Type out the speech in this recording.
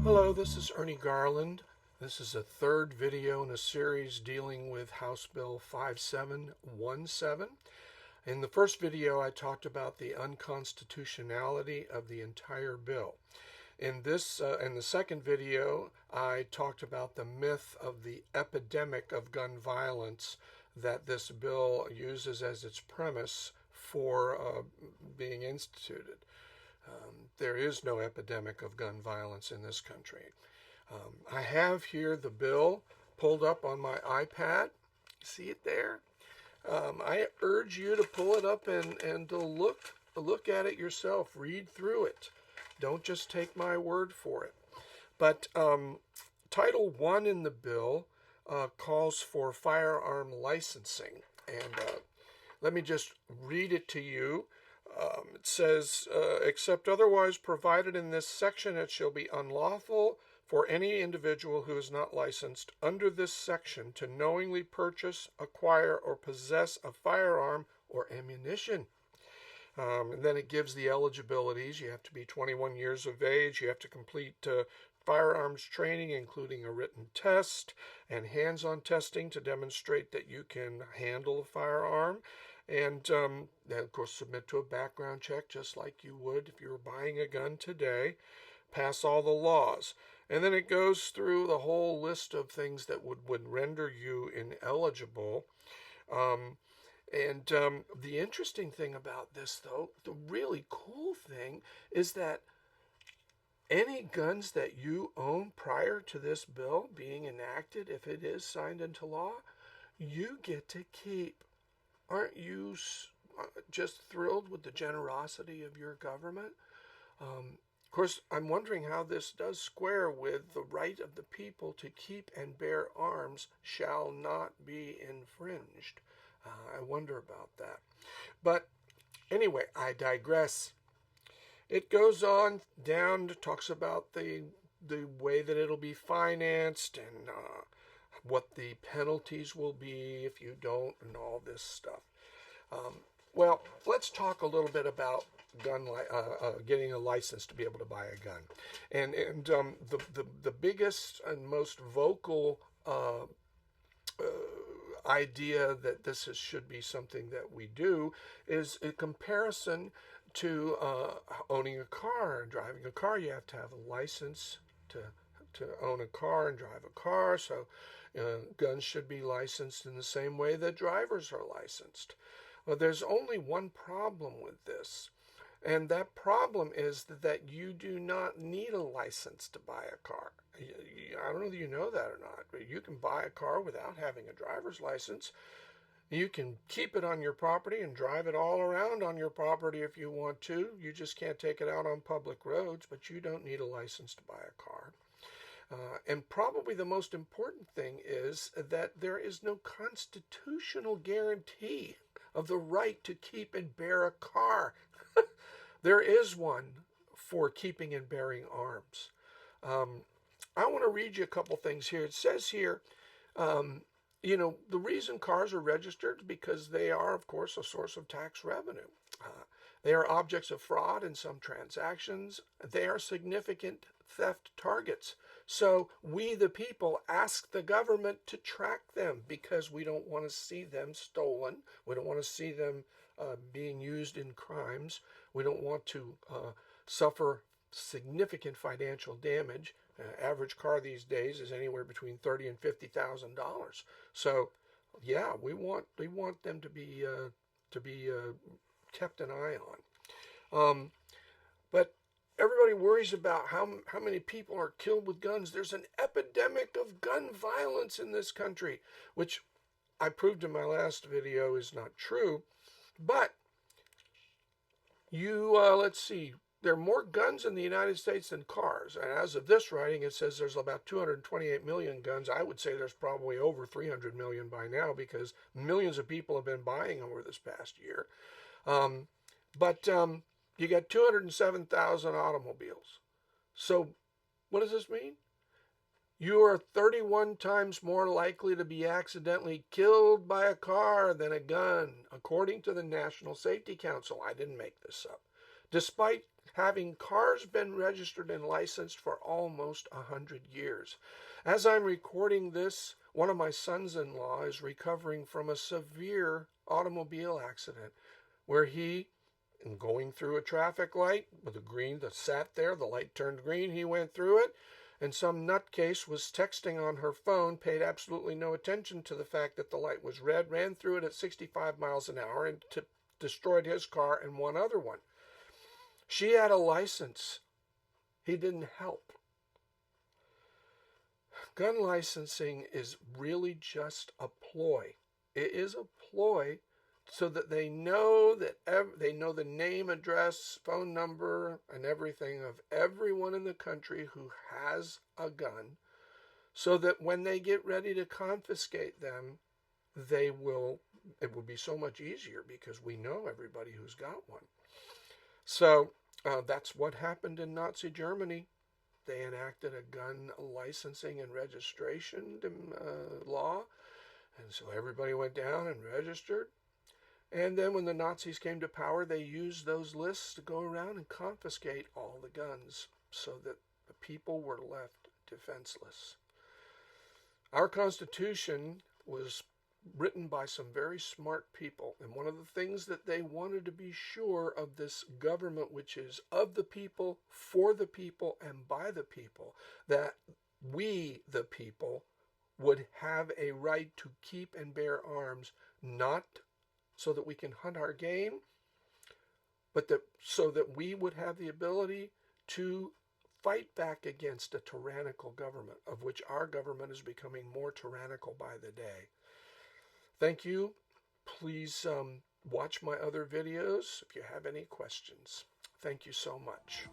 Hello, this is Ernie Garland. This is a third video in a series dealing with House Bill 5717. In the first video, I talked about the unconstitutionality of the entire bill. In the second video, I talked about the myth of the epidemic of gun violence that this bill uses as its premise for being instituted. There is no epidemic of gun violence in this country. I have here the bill pulled up on my iPad. See it there? I urge you to pull it up and to look at it yourself. Read through it. Don't just take my word for it. But Title I in the bill calls for firearm licensing. And let me just read it to you. It says, except otherwise provided in this section, it shall be unlawful for any individual who is not licensed under this section to knowingly purchase, acquire, or possess a firearm or ammunition. And then it gives the eligibilities. You have to be 21 years of age. You have to complete firearms training, including a written test and hands-on testing to demonstrate that you can handle a firearm. And then, of course, submit to a background check just like you would if you were buying a gun today. Pass all the laws. And then it goes through the whole list of things that would render you ineligible. The interesting thing about this, though, the really cool thing, is that any guns that you own prior to this bill being enacted, if it is signed into law, you get to keep. Aren't you just thrilled with the generosity of your government? Of course, I'm wondering how this does square with the right of the people to keep and bear arms shall not be infringed. I wonder about that. But anyway, I digress. It goes on down, talks about the way that it'll be financed and what the penalties will be if you don't, and all this stuff. Well, let's talk a little bit about getting a license to be able to buy a gun, and the biggest and most vocal idea that this should be something that we do is a comparison to owning a car and driving a car. You have to have a license to own a car and drive a car, so guns should be licensed in the same way that drivers are licensed. Well, there's only one problem with this, and that problem is that you do not need a license to buy a car. I don't know that you know that or not, but you can buy a car without having a driver's license. You can keep it on your property and drive it all around on your property if you want to. You just can't take it out on public roads, but you don't need a license to buy a car. And probably the most important thing is that there is no constitutional guarantee of the right to keep and bear a car. There is one for keeping and bearing arms. I want to read you a couple things here. It says here, the reason cars are registered is because they are, of course, a source of tax revenue. They are objects of fraud in some transactions. They are significant theft targets. So we, the people, ask the government to track them because we don't want to see them stolen. We don't want to see them being used in crimes. We don't want to suffer significant financial damage. Average car these days is anywhere between $30,000 and $50,000. So, yeah, we want them to be kept an eye on. But everybody worries about how many people are killed with guns. There's an epidemic of gun violence in this country, which I proved in my last video is not true. But let's see. There are more guns in the United States than cars. And as of this writing, it says there's about 228 million guns. I would say there's probably over 300 million by now because millions of people have been buying over this past year. But you got 207,000 automobiles. So what does this mean? You are 31 times more likely to be accidentally killed by a car than a gun, according to the National Safety Council. I didn't make this up. Despite having cars been registered and licensed for almost 100 years. As I'm recording this, one of my sons-in-law is recovering from a severe automobile accident where he, in going through a traffic light with a green that sat there, the light turned green, he went through it, and some nutcase was texting on her phone, paid absolutely no attention to the fact that the light was red, ran through it at 65 miles an hour, and destroyed his car and one other one. She had a license. He didn't help. Gun licensing is really just a ploy. It is a ploy so that they know the name, address, phone number, and everything of everyone in the country who has a gun, so that when they get ready to confiscate them, it will be so much easier because we know everybody who's got one. So that's what happened in Nazi Germany. They enacted a gun licensing and registration law, and so everybody went down and registered. And then when the Nazis came to power, they used those lists to go around and confiscate all the guns so that the people were left defenseless. Our Constitution was written by some very smart people, and one of the things that they wanted to be sure of this government, which is of the people, for the people, and by the people, that we, the people, would have a right to keep and bear arms, not so that we can hunt our game, but so that we would have the ability to fight back against a tyrannical government, of which our government is becoming more tyrannical by the day. Thank you. Please watch my other videos if you have any questions. Thank you so much.